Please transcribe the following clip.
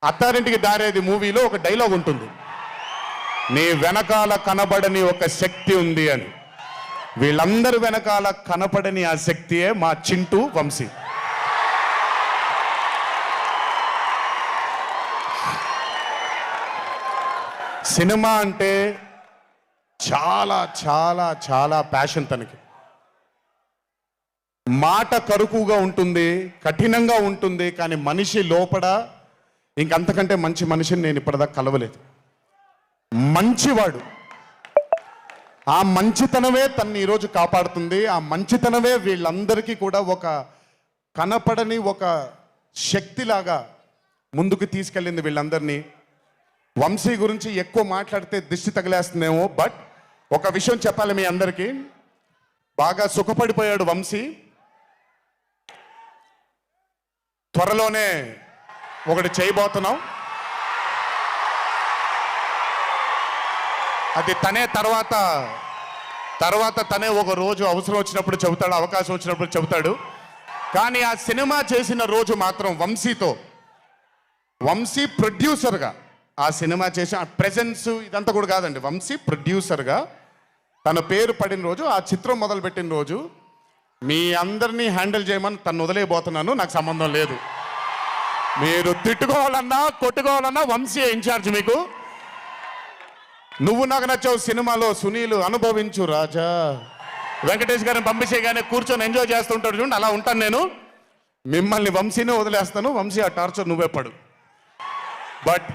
అత్తారింటికి దారేది మూవీలో ఒక డైలాగ్ ఉంటుంది, నీ వెనకాల కనబడని ఒక శక్తి ఉంది అని. వీళ్ళందరి వెనకాల కనపడని ఆ శక్తియే మా చింటూ వంశీ. సినిమా అంటే చాలా చాలా చాలా ప్యాషన్ తనకి. మాట కరుకుగా ఉంటుంది, కఠినంగా ఉంటుంది, కానీ మనిషి లోపల ఇంకంతకంటే మంచి మనిషిని నేను ఇప్పటిదాకా కలవలేదు. మంచివాడు. ఆ మంచితనమే తనని ఈరోజు కాపాడుతుంది. ఆ మంచితనమే వీళ్ళందరికీ కూడా ఒక కనపడని ఒక శక్తిలాగా ముందుకు తీసుకెళ్ళింది వీళ్ళందరినీ. వంశీ గురించి ఎక్కువ మాట్లాడితే దిష్టి తగిలేస్తుందేమో, బట్ ఒక విషయం చెప్పాలి మీ అందరికీ. బాగా సుఖపడిపోయాడు వంశీ. త్వరలోనే ఒకటి చేయబోతున్నాం. అది తనే తర్వాత తనే ఒక రోజు అవసరం వచ్చినప్పుడు చెబుతాడు, అవకాశం వచ్చినప్పుడు చెబుతాడు. కానీ ఆ సినిమా చేసిన రోజు మాత్రం వంశీ ప్రొడ్యూసర్గా ఆ సినిమా చేసిన ప్రెజెన్స్ ఇదంతా కూడా కాదండి, వంశీ ప్రొడ్యూసర్గా తన పేరు పడిన రోజు, ఆ చిత్రం మొదలుపెట్టిన రోజు మీ అందరినీ హ్యాండిల్ చేయమని తను వదిలేయబోతున్నాను. నాకు సంబంధం లేదు. మీరు తిట్టుకోవాలన్నా కొట్టుకోవాలన్నా వంశీ ఇన్ఛార్జ్ మీకు. నువ్వు నాకు నచ్చావు సినిమాలో సునీల్ అనుభవించు రాజా, వెంకటేష్ గారిని పంపించేగానే కూర్చొని ఎంజాయ్ చేస్తుంటాడు చూడండి, అలా ఉంటాను నేను. మిమ్మల్ని వంశీనే వదిలేస్తాను. వంశీ ఆ టార్చర్ నువ్వే పడు. బట్